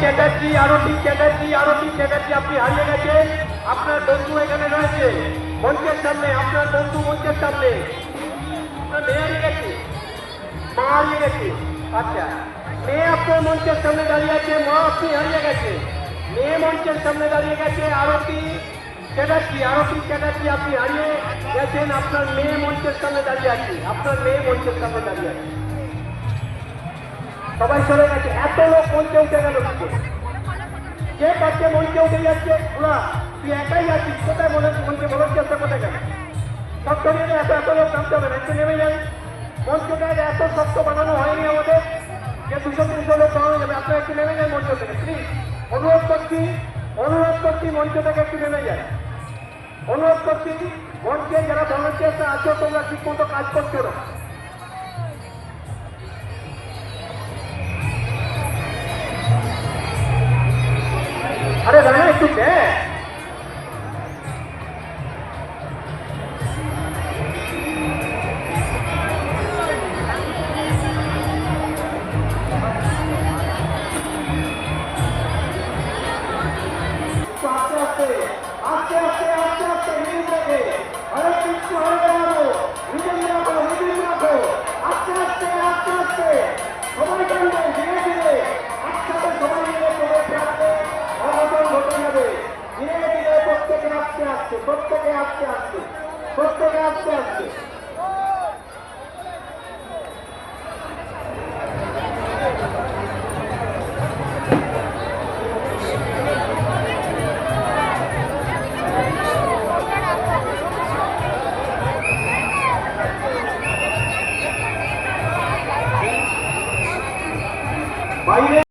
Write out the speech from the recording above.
চ্যাটার্জি, আরতি চ্যাটার্জি, আরতি চ্যাটার্জি আপনি হারিয়ে গেছেন। আপনার বন্ধু এখানে রয়েছে মঞ্চের সামনে, আপনার বন্ধু মঞ্চের সামনে। আপনার মেয়ে হারিয়ে গেছে, মা হারিয়ে গেছে। আচ্ছা, মেয়ে আপনার মঞ্চের সামনে দাঁড়িয়ে আছে, মা আপনি হারিয়ে গেছে। মেয়ে মঞ্চের সামনে দাঁড়িয়ে গেছে, আরতি চ্যাটার্জি, আরতি চ্যাটার্জি আপনি হারিয়ে গেছেন। আপনার মেয়ে মঞ্চের সামনে দাঁড়িয়ে আছে, আপনার মেয়ে মঞ্চের সামনে দাঁড়িয়ে আছে। সবাই চলে গেছে, এত লোক মঞ্চে উঠে গেল। কে কাছে মঞ্চে উঠে যাচ্ছে? ওরা তুই একাই যাচ্ছিস, কোথায় মঞ্চে বলার চেষ্টা কোথায় গেল? শক্ত নিয়ে এত লোক নামতে হবে না, একটু নেমে যান। মঞ্চটা এত শক্ত বানানো হয়নি আমাদের যে 200-300 লোক বানানো যাবে। আপনারা একটু নেমে যান মঞ্চ থেকে, প্লিজ। অনুরোধ করছি মঞ্চ থেকে একটু নেমে যায়। অনুরোধ করছি, মঞ্চে যারা ভলান্টিয়ার্সরা আছো তোমরা ঠিক মতো কাজ করছো না। আরে দাঁড়া একটু দেখ। আস্তে আস্তে আস্তে আস্তে মিডিল রাখে, অনেক কিছু হয়ে যাবো। মিডিল রাখো, মিডিল রাখো। আস্তে আস্তে আস্তে আস্তে সবাই জানবে, ধীরে ধীরে একসাথে সবাই মিলে চলে থাকবে, অঘটন ঘটে যাবে। ধীরে ধীরে প্রত্যেকে আস্তে আস্তে, প্রত্যেকে আস্তে আস্তে, প্রত্যেকে আস্তে আস্তে। বাইরে